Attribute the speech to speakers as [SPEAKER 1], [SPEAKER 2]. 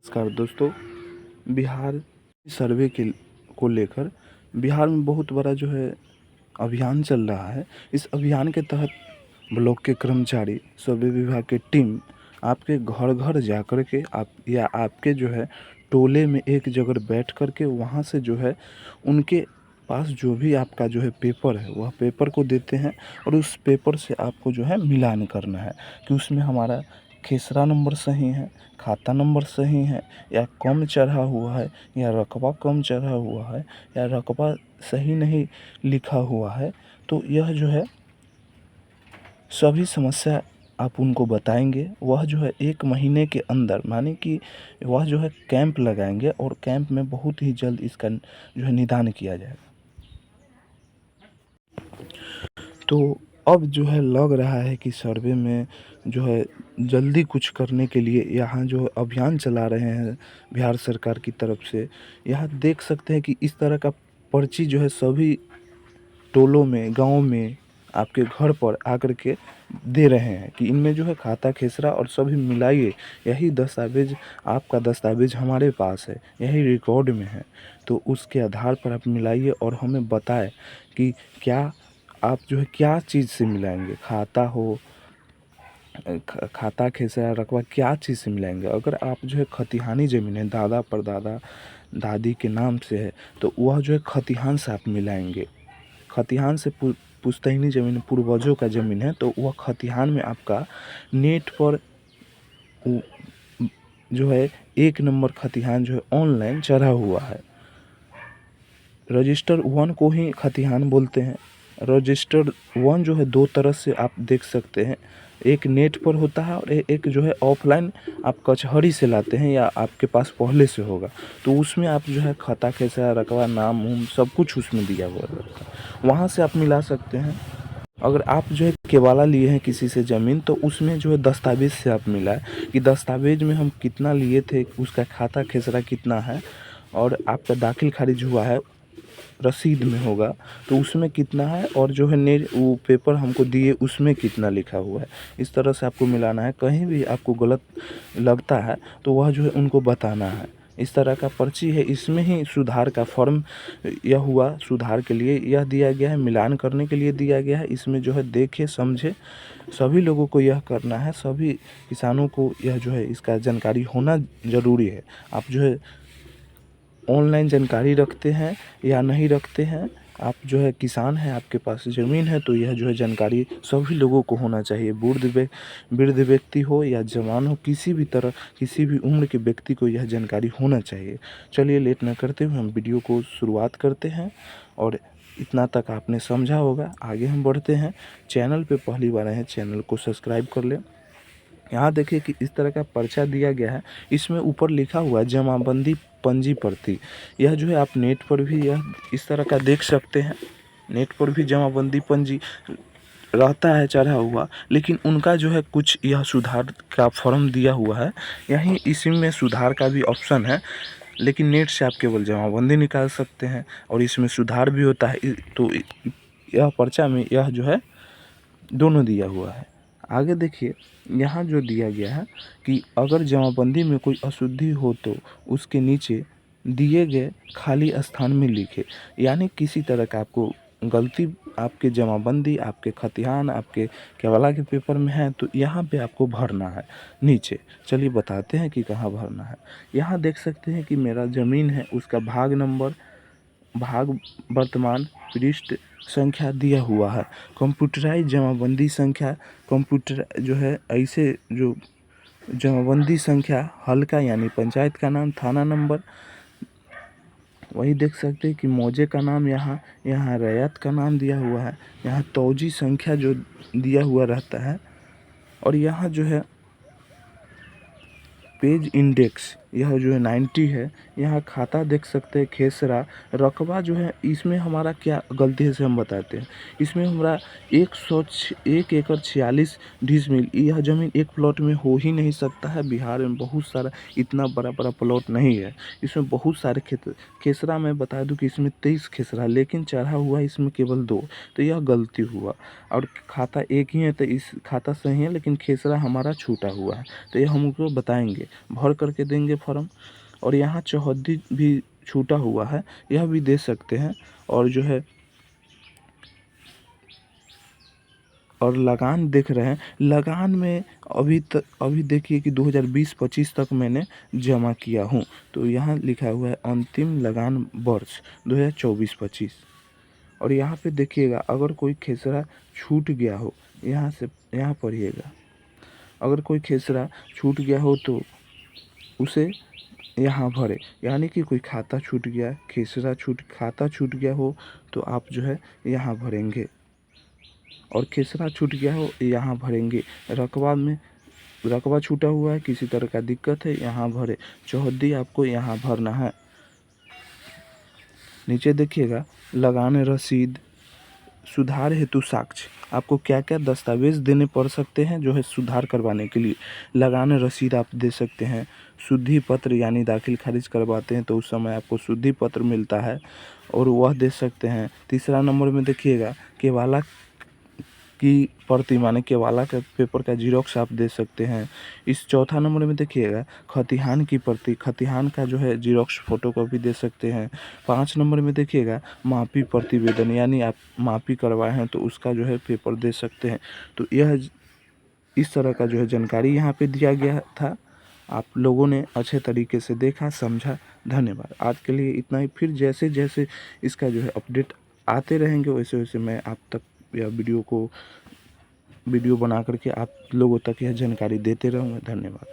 [SPEAKER 1] नमस्कार दोस्तों। बिहार सर्वे के को लेकर बिहार में बहुत बड़ा जो है अभियान चल रहा है। इस अभियान के तहत ब्लॉक के कर्मचारी, सर्वे विभाग की टीम आपके घर घर जा कर के आपके जो है टोले में एक जगह बैठ कर के वहाँ से जो है उनके पास जो भी आपका जो है पेपर है वह पेपर को देते हैं और उस पेपर से आपको जो है मिलान करना है कि उसमें हमारा खेसरा नंबर सही है, खाता नंबर सही है या कम चढ़ा हुआ है या रकबा कम चढ़ा हुआ है या रकबा सही नहीं लिखा हुआ है। तो यह जो है सभी समस्या आप उनको बताएंगे। वह जो है 1 महीने के अंदर माने कि वह जो है कैंप लगाएंगे और कैंप में बहुत ही जल्द इसका जो है निदान किया जाएगा। तो अब जो है लग रहा है कि सर्वे में जो है जल्दी कुछ करने के लिए यहाँ जो अभियान चला रहे हैं बिहार सरकार की तरफ से। यहाँ देख सकते हैं कि इस तरह का पर्ची जो है सभी टोलों में, गाँव में, आपके घर पर आकर के दे रहे हैं कि इनमें जो है खाता खेसरा और सभी मिलाइए, यही दस्तावेज आपका दस्तावेज हमारे पास है, यही रिकॉर्ड में है। तो उसके आधार पर आप मिलाइए और हमें बताएं कि क्या आप जो है क्या चीज़ से मिलाएंगे। खाता हो, खाता खेसरा रकबा क्या चीज़ से मिलाएंगे। अगर आप जो है खतिहानी ज़मीन है, दादा परदादा दादी के नाम से है, तो वह जो है खतिहान से आप मिलाएंगे। खतिहान से पुश्तैनी ज़मीन पूर्वजों का ज़मीन है, तो वह खतिहान में आपका नेट पर जो है 1 नंबर खतिहान जो है ऑनलाइन चढ़ा हुआ है। रजिस्टर 1 को ही खतिहान बोलते हैं। रजिस्टर 1 जो है 2 तरह से आप देख सकते हैं, एक नेट पर होता है और एक जो है ऑफलाइन आप कचहरी से लाते हैं या आपके पास पहले से होगा, तो उसमें आप जो है खाता कैसा रकबा नाम उम सब कुछ उसमें दिया हुआ रहता है, वहाँ से आप मिला सकते हैं। अगर आप जो है केवाला लिए हैं किसी से ज़मीन, तो उसमें जो है दस्तावेज़ से आप मिलाएं कि दस्तावेज़ में हम कितना लिए थे, उसका खाता खेसरा कितना है और आपका दाखिल खारिज हुआ है रसीद में होगा तो उसमें कितना है और जो है वो पेपर हमको दिए उसमें कितना लिखा हुआ है। इस तरह से आपको मिलाना है। कहीं भी आपको गलत लगता है तो वह जो है उनको बताना है। इस तरह का पर्ची है, इसमें ही सुधार का फॉर्म यह हुआ, सुधार के लिए यह दिया गया है, मिलान करने के लिए दिया गया है। इसमें जो है देखे समझे सभी लोगों को यह करना है, सभी किसानों को यह जो है इसका जानकारी होना ज़रूरी है। आप जो है ऑनलाइन जानकारी रखते हैं या नहीं रखते हैं, आप जो है किसान हैं, आपके पास ज़मीन है, तो यह जो है जानकारी सभी लोगों को होना चाहिए। वृद्ध व्यक्ति हो या जवान हो, किसी भी तरह किसी भी उम्र के व्यक्ति को यह जानकारी होना चाहिए। चलिए लेट न करते हुए हम वीडियो को शुरुआत करते हैं और इतना तक आपने समझा होगा। आगे हम बढ़ते हैं। चैनल पे पहली बार आए हैं, चैनल को सब्सक्राइब कर लें। यहाँ देखिए कि इस तरह का पर्चा दिया गया है, इसमें ऊपर लिखा हुआ है जमाबंदी पंजी प्रति। यह जो है आप नेट पर भी यह इस तरह का देख सकते हैं, नेट पर भी जमाबंदी पंजी रहता है चढ़ा हुआ, लेकिन उनका जो है कुछ यह सुधार का फॉर्म दिया हुआ है, यहीं इसी में सुधार का भी ऑप्शन है, लेकिन नेट से आप केवल जमाबंदी निकाल सकते हैं और इसमें सुधार भी होता है। तो यह पर्चा में यह जो है दोनों दिया हुआ है। आगे देखिए यहाँ जो दिया गया है कि अगर जमाबंदी में कोई अशुद्धि हो तो उसके नीचे दिए गए खाली स्थान में लिखे, यानी किसी तरह का आपको गलती आपके जमाबंदी, आपके खतिहान, आपके केवाला के पेपर में है तो यहाँ पे आपको भरना है नीचे। चलिए बताते हैं कि कहाँ भरना है। यहाँ देख सकते हैं कि मेरा ज़मीन है, उसका भाग नंबर, भाग वर्तमान, पृष्ठ संख्या दिया हुआ है। कंप्यूटराइज जमाबंदी संख्या, कंप्यूटर जो है ऐसे जो जमाबंदी संख्या हल्का यानी पंचायत का नाम, थाना नंबर, वही देख सकते हैं कि मौजे का नाम, यहाँ रैयत का नाम दिया हुआ है, यहाँ तौजी संख्या जो दिया हुआ रहता है और यहाँ जो है पेज इंडेक्स यह जो है 90 है। यहाँ खाता देख सकते हैं खेसरा रकबा जो है, इसमें हमारा क्या गलती है से हम बताते हैं। इसमें हमारा 1 एकड़ 46 डिसमिल, यह ज़मीन एक प्लॉट में हो ही नहीं सकता है। बिहार में बहुत सारा इतना बड़ा बड़ा प्लॉट नहीं है, इसमें बहुत सारे खेसरा मैं बता दूं कि इसमें 23 खेसरा, लेकिन चढ़ा हुआ इसमें केवल 2, तो यह गलती हुआ। और खाता एक ही है तो इस खाता सही है, लेकिन खेसरा हमारा छूटा हुआ है, तो यह हम उनको बताएंगे, भर करके देंगे फॉर्म। और यहाँ चौहद्दी भी छूटा हुआ है, यह भी दे सकते हैं। और जो है और लगान देख रहे हैं, लगान में अभी देखिए कि 2020-25 तक मैंने जमा किया हूँ। तो यहाँ लिखा हुआ है अंतिम लगान वर्ष 2024-25। और यहाँ पे देखिएगा, अगर कोई खेसरा छूट गया हो, यहाँ से यहाँ पढ़िएगा, अगर कोई खेसरा छूट गया हो तो उसे यहाँ भरे। यानी कि कोई खाता छूट गया, खाता छूट गया हो तो आप जो है यहाँ भरेंगे, और खेसरा छूट गया हो यहाँ भरेंगे। रकबा छूटा हुआ है, किसी तरह का दिक्कत है, यहाँ भरे। चौहद्दी आपको यहाँ भरना है। नीचे देखिएगा, लगान रसीद, सुधार हेतु साक्ष्य, आपको क्या क्या दस्तावेज़ देने पड़ सकते हैं जो है सुधार करवाने के लिए। लगान रसीद आप दे सकते हैं, शुद्धि पत्र यानी दाखिल खारिज करवाते हैं तो उस समय आपको शुद्धि पत्र मिलता है, और वह दे सकते हैं। तीसरा नंबर में देखिएगा, केवाला की प्रति माने केवाला का पेपर का जीरोक्स आप दे सकते हैं। इस चौथा नंबर में देखिएगा, खतिहान की प्रति, खतिहान का जो है जीरोक्स फोटोकॉपी दे सकते हैं। 5 नंबर में देखिएगा, मापी प्रतिवेदन, यानी आप मापी करवाए हैं तो उसका जो है पेपर दे सकते हैं। तो यह इस तरह का जो है जानकारी यहाँ पे दिया गया था। आप लोगों ने अच्छे तरीके से देखा, समझा। धन्यवाद। आज के लिए इतना ही। फिर जैसे जैसे इसका जो है अपडेट आते रहेंगे, वैसे वैसे मैं आप तक यह वीडियो बना करके आप लोगों तक यह जानकारी देते रहूँगा। धन्यवाद।